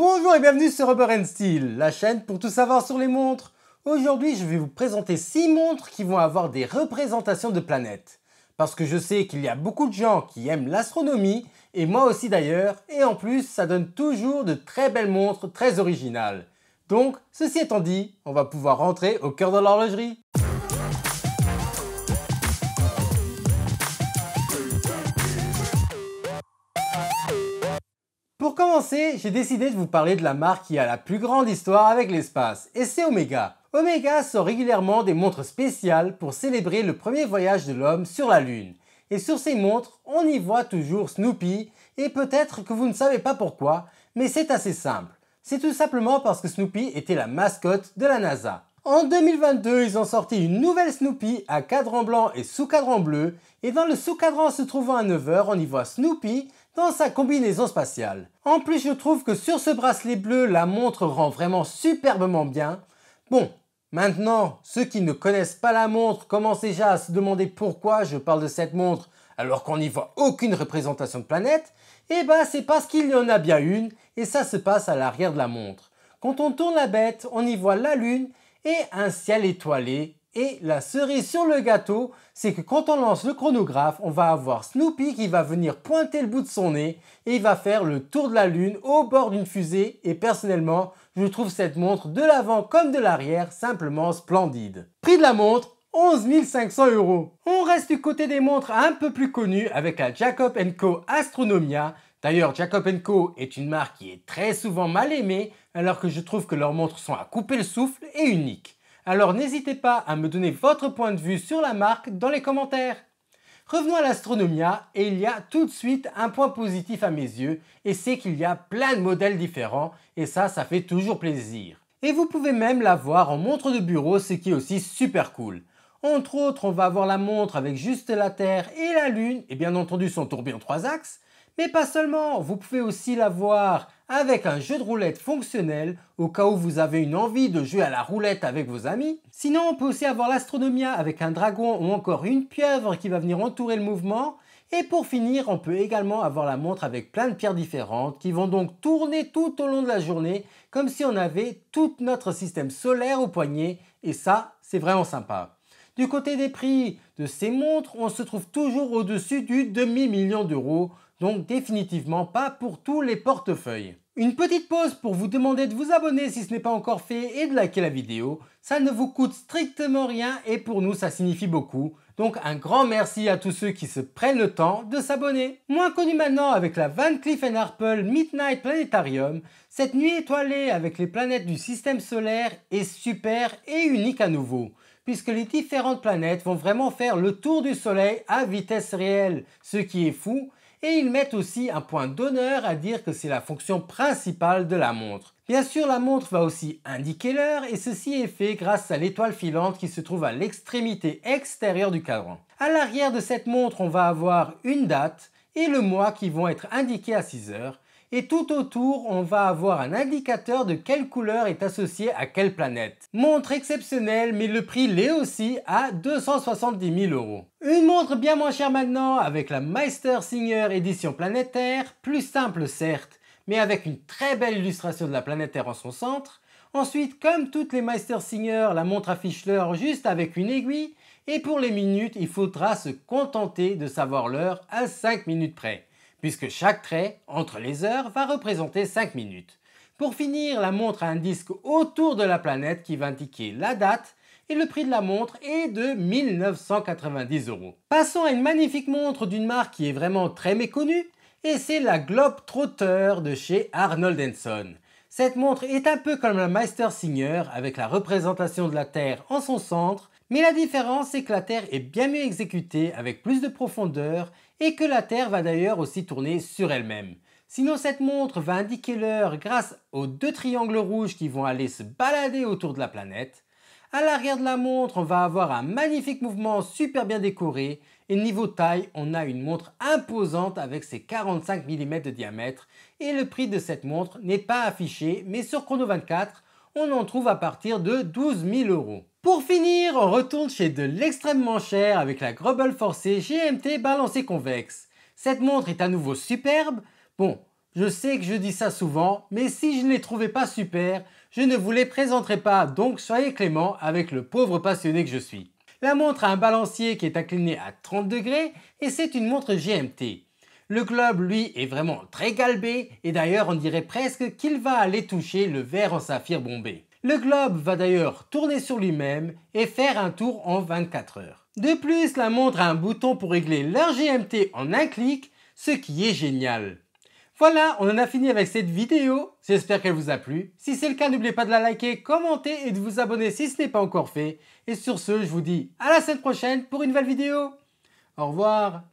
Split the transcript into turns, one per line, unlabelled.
Bonjour et bienvenue sur Rubber & Steel, la chaîne pour tout savoir sur les montres. Aujourd'hui, je vais vous présenter 6 montres qui vont avoir des représentations de planètes. Parce que je sais qu'il y a beaucoup de gens qui aiment l'astronomie, et moi aussi d'ailleurs, et en plus, ça donne toujours de très belles montres très originales. Donc, ceci étant dit, on va pouvoir rentrer au cœur de l'horlogerie. Pour commencer, j'ai décidé de vous parler de la marque qui a la plus grande histoire avec l'espace, et c'est Omega. Omega sort régulièrement des montres spéciales pour célébrer le premier voyage de l'homme sur la Lune. Et sur ces montres, on y voit toujours Snoopy, et peut-être que vous ne savez pas pourquoi, mais c'est assez simple. C'est tout simplement parce que Snoopy était la mascotte de la NASA. En 2022, ils ont sorti une nouvelle Snoopy à cadran blanc et sous-cadran bleu, et dans le sous-cadran se trouvant à 9h, on y voit Snoopy dans sa combinaison spatiale. En plus, je trouve que sur ce bracelet bleu, la montre rend vraiment superbement bien. Bon, maintenant, ceux qui ne connaissent pas la montre commencent déjà à se demander pourquoi je parle de cette montre alors qu'on n'y voit aucune représentation de planète. Eh ben, c'est parce qu'il y en a bien une, et ça se passe à l'arrière de la montre. Quand on tourne la bête, on y voit la Lune et un ciel étoilé. Et la cerise sur le gâteau, c'est que quand on lance le chronographe, on va avoir Snoopy qui va venir pointer le bout de son nez et il va faire le tour de la Lune au bord d'une fusée. Et personnellement, je trouve cette montre de l'avant comme de l'arrière simplement splendide. Prix de la montre, 11 500 €. On reste du côté des montres un peu plus connues avec la Jacob & Co Astronomia. D'ailleurs, Jacob & Co est une marque qui est très souvent mal aimée alors que je trouve que leurs montres sont à couper le souffle et uniques. Alors n'hésitez pas à me donner votre point de vue sur la marque dans les commentaires. Revenons à l'Astronomia et il y a tout de suite un point positif à mes yeux et c'est qu'il y a plein de modèles différents et ça fait toujours plaisir. Et vous pouvez même la voir en montre de bureau, ce qui est aussi super cool. Entre autres, on va avoir la montre avec juste la Terre et la Lune et bien entendu son tourbillon 3 axes. Mais pas seulement, vous pouvez aussi la voir avec un jeu de roulette fonctionnel au cas où vous avez une envie de jouer à la roulette avec vos amis. Sinon, on peut aussi avoir l'Astronomia avec un dragon ou encore une pieuvre qui va venir entourer le mouvement. Et pour finir, on peut également avoir la montre avec plein de pierres différentes qui vont donc tourner tout au long de la journée comme si on avait tout notre système solaire au poignet et ça, c'est vraiment sympa. Du côté des prix de ces montres, on se trouve toujours au-dessus du demi-million d'euros. Donc définitivement pas pour tous les portefeuilles. Une petite pause pour vous demander de vous abonner si ce n'est pas encore fait et de liker la vidéo. Ça ne vous coûte strictement rien et pour nous ça signifie beaucoup. Donc un grand merci à tous ceux qui se prennent le temps de s'abonner. Moins connu maintenant avec la Van Cleef & Arpels Midnight Planetarium, cette nuit étoilée avec les planètes du système solaire est super et unique à nouveau. Puisque les différentes planètes vont vraiment faire le tour du soleil à vitesse réelle, ce qui est fou. Et ils mettent aussi un point d'honneur à dire que c'est la fonction principale de la montre. Bien sûr, la montre va aussi indiquer l'heure et ceci est fait grâce à l'étoile filante qui se trouve à l'extrémité extérieure du cadran. À l'arrière de cette montre, on va avoir une date et le mois qui vont être indiqués à 6 heures. Et tout autour, on va avoir un indicateur de quelle couleur est associée à quelle planète. Montre exceptionnelle, mais le prix l'est aussi à 270 000 €. Une montre bien moins chère maintenant avec la Meister Singer édition planétaire, plus simple certes, mais avec une très belle illustration de la planète Terre en son centre. Ensuite, comme toutes les Meister Singer, la montre affiche l'heure juste avec une aiguille. Et pour les minutes, il faudra se contenter de savoir l'heure à 5 minutes près, puisque chaque trait entre les heures va représenter 5 minutes. Pour finir, la montre a un disque autour de la planète qui va indiquer la date et le prix de la montre est de 1990 €. Passons à une magnifique montre d'une marque qui est vraiment très méconnue et c'est la Globetrotter de chez Arnold & Son. Cette montre est un peu comme la Meister Singer avec la représentation de la Terre en son centre, mais la différence c'est que la Terre est bien mieux exécutée avec plus de profondeur et que la Terre va d'ailleurs aussi tourner sur elle-même. Sinon cette montre va indiquer l'heure grâce aux 2 triangles rouges qui vont aller se balader autour de la planète. À l'arrière de la montre, on va avoir un magnifique mouvement super bien décoré et niveau taille, on a une montre imposante avec ses 45 mm de diamètre et le prix de cette montre n'est pas affiché mais sur Chrono24, on en trouve à partir de 12 000 €. Pour finir, on retourne chez de l'extrêmement cher avec la Greubel Forsey GMT balancée convexe. Cette montre est à nouveau superbe. Bon, Je sais que je dis ça souvent, mais si je ne les trouvais pas super, je ne vous les présenterai pas, donc soyez clément avec le pauvre passionné que je suis. La montre a un balancier qui est incliné à 30 degrés et c'est une montre GMT. Le globe, lui, est vraiment très galbé et d'ailleurs on dirait presque qu'il va aller toucher le verre en saphir bombé. Le globe va d'ailleurs tourner sur lui-même et faire un tour en 24 heures. De plus, la montre a un bouton pour régler l'heure GMT en un clic, ce qui est génial. Voilà, on en a fini avec cette vidéo, j'espère qu'elle vous a plu. Si c'est le cas, n'oubliez pas de la liker, commenter et de vous abonner si ce n'est pas encore fait. Et sur ce, je vous dis à la semaine prochaine pour une nouvelle vidéo. Au revoir.